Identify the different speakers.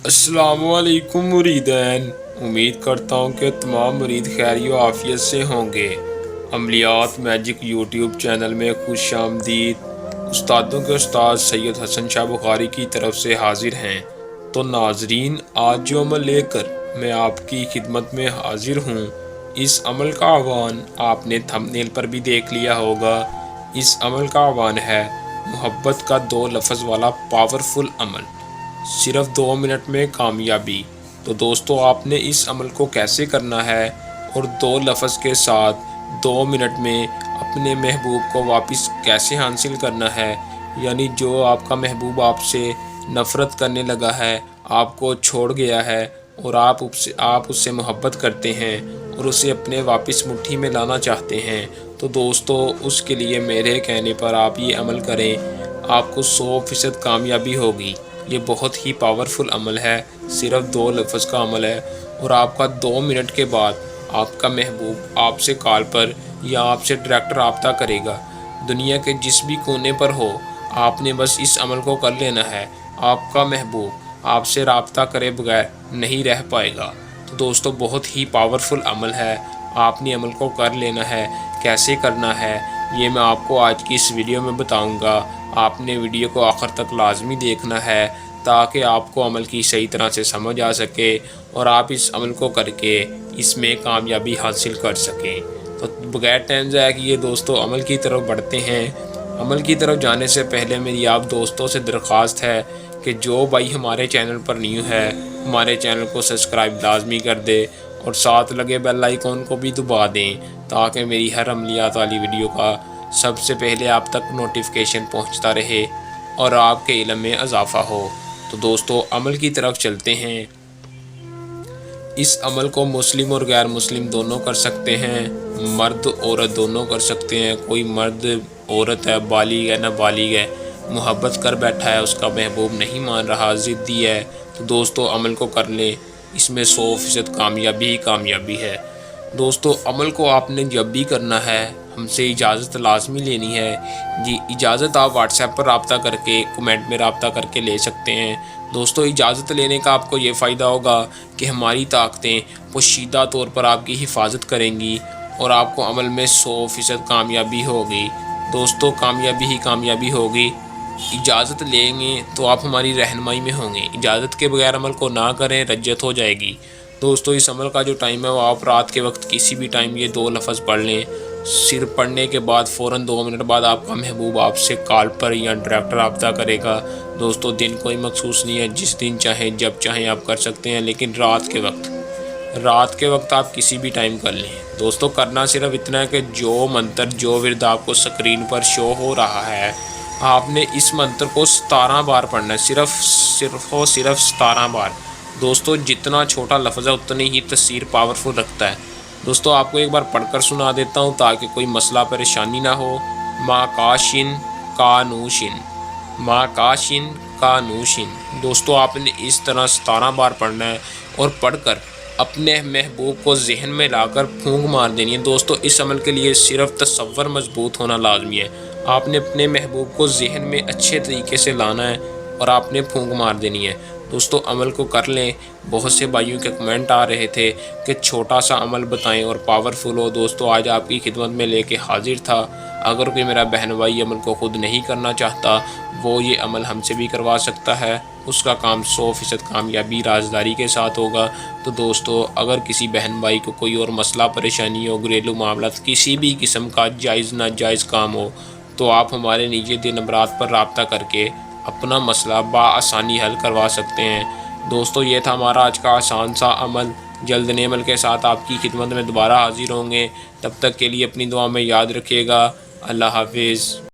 Speaker 1: السلام علیکم مریدین، امید کرتا ہوں کہ تمام مرید خیر و عافیت سے ہوں گے۔ عملیات میجک یوٹیوب چینل میں خوش آمدید۔ استادوں کے استاد سید حسن شاہ بخاری کی طرف سے حاضر ہیں۔ تو ناظرین، آج جو عمل لے کر میں آپ کی خدمت میں حاضر ہوں، اس عمل کا عنوان آپ نے تھمبنیل پر بھی دیکھ لیا ہوگا۔ اس عمل کا عنوان ہے محبت کا 2 لفظ والا پاورفل عمل، صرف 2 منٹ میں کامیابی۔ تو دوستو، آپ نے اس عمل کو کیسے کرنا ہے اور 2 لفظ کے ساتھ 2 منٹ میں اپنے محبوب کو واپس کیسے حاصل کرنا ہے، یعنی جو آپ کا محبوب آپ سے نفرت کرنے لگا ہے، آپ کو چھوڑ گیا ہے اور آپ اس سے محبت کرتے ہیں اور اسے اپنے واپس مٹھی میں لانا چاہتے ہیں، تو دوستو اس کے لیے میرے کہنے پر آپ یہ عمل کریں، آپ کو 100% کامیابی ہوگی۔ یہ بہت ہی پاورفل عمل ہے، صرف 2 لفظ کا عمل ہے، اور آپ کا 2 منٹ کے بعد آپ کا محبوب آپ سے کال پر یا آپ سے ڈائریکٹ رابطہ کرے گا۔ دنیا کے جس بھی کونے پر ہو، آپ نے بس اس عمل کو کر لینا ہے، آپ کا محبوب آپ سے رابطہ کرے بغیر نہیں رہ پائے گا۔ تو دوستو، بہت ہی پاورفل عمل ہے، آپ نے عمل کو کر لینا ہے۔ کیسے کرنا ہے یہ میں آپ کو آج کی اس ویڈیو میں بتاؤں گا۔ آپ نے ویڈیو کو آخر تک لازمی دیکھنا ہے تاکہ آپ کو عمل کی صحیح طرح سے سمجھ آ سکے اور آپ اس عمل کو کر کے اس میں کامیابی حاصل کر سکیں۔ تو بغیر ٹائم ضائع کیے دوستو عمل کی طرف بڑھتے ہیں۔ عمل کی طرف جانے سے پہلے میری آپ دوستوں سے درخواست ہے کہ جو بھائی ہمارے چینل پر نیو ہے، ہمارے چینل کو سبسکرائب لازمی کر دے اور ساتھ لگے بیل آئیکن کو بھی دبا دیں تاکہ میری ہر عملیات والی ویڈیو کا سب سے پہلے آپ تک نوٹیفیکیشن پہنچتا رہے اور آپ کے علم میں اضافہ ہو۔ تو دوستو عمل کی طرف چلتے ہیں۔ اس عمل کو مسلم اور غیر مسلم دونوں کر سکتے ہیں، مرد عورت دونوں کر سکتے ہیں۔ کوئی مرد عورت ہے، بالغ ہے نابالغ ہے، محبت کر بیٹھا ہے، اس کا محبوب نہیں مان رہا، ضدی ہے، تو دوستو عمل کو کر لیں، اس میں 100% کامیابی ہی کامیابی ہے۔ دوستو عمل کو آپ نے جب بھی کرنا ہے ہم سے اجازت لازمی لینی ہے۔ جی اجازت آپ واٹس ایپ پر رابطہ کر کے کمنٹ میں رابطہ کر کے لے سکتے ہیں۔ دوستو اجازت لینے کا آپ کو یہ فائدہ ہوگا کہ ہماری طاقتیں پوشیدہ طور پر آپ کی حفاظت کریں گی اور آپ کو عمل میں 100% کامیابی ہوگی۔ دوستو کامیابی ہی کامیابی ہوگی۔ اجازت لیں گے تو آپ ہماری رہنمائی میں ہوں گے، اجازت کے بغیر عمل کو نہ کریں، رجعت ہو جائے گی۔ دوستو اس عمل کا جو ٹائم ہے وہ آپ رات کے وقت کسی بھی ٹائم یہ 2 لفظ پڑھ لیں، صرف پڑھنے کے بعد فوراً 2 منٹ بعد آپ کا محبوب آپ سے کال پر یا ڈائریکٹ رابطہ کرے گا۔ دوستو دن کوئی مخصوص نہیں ہے، جس دن چاہیں جب چاہیں آپ کر سکتے ہیں، لیکن رات کے وقت آپ کسی بھی ٹائم کر لیں۔ دوستو کرنا صرف اتنا ہے کہ جو منتر جو ورد آپ کو سکرین پر شو ہو رہا ہے، آپ نے اس منتر کو 17 بار پڑھنا ہے، صرف 17 بار۔ دوستو جتنا چھوٹا لفظ ہے اتنی ہی تاثیر پاورفل رکھتا ہے۔ دوستو آپ کو ایک بار پڑھ کر سنا دیتا ہوں تاکہ کوئی مسئلہ پریشانی نہ ہو۔ ماں کاشن کانوشن، ماں کاشن کانوشن۔ دوستو آپ نے اس طرح 17 بار پڑھنا ہے اور پڑھ کر اپنے محبوب کو ذہن میں لا کر پھونک مار دینی ہے۔ دوستو اس عمل کے لیے صرف تصور مضبوط ہونا لازمی ہے۔ آپ نے اپنے محبوب کو ذہن میں اچھے طریقے سے لانا ہے اور آپ نے پھونک مار دینی ہے۔ دوستو عمل کو کر لیں۔ بہت سے بھائیوں کے کمنٹ آ رہے تھے کہ چھوٹا سا عمل بتائیں اور پاورفل ہو۔ دوستو آج آپ کی خدمت میں لے کے حاضر تھا۔ اگر کوئی میرا بہن بھائی عمل کو خود نہیں کرنا چاہتا، وہ یہ عمل ہم سے بھی کروا سکتا ہے، اس کا کام 100% کامیابی رازداری کے ساتھ ہوگا۔ تو دوستو اگر کسی بہن بھائی کو کوئی اور مسئلہ پریشانی ہو، گھریلو معاملات کسی بھی قسم کا جائز ناجائز کام ہو، تو آپ ہمارے نیچے دے نمبرات پر رابطہ کر کے اپنا مسئلہ بآسانی حل کروا سکتے ہیں۔ دوستو یہ تھا ہمارا آج کا آسان سا عمل۔ جلد نئے عمل کے ساتھ آپ کی خدمت میں دوبارہ حاضر ہوں گے۔ تب تک کے لیے اپنی دعا میں یاد رکھیے گا۔ اللہ حافظ۔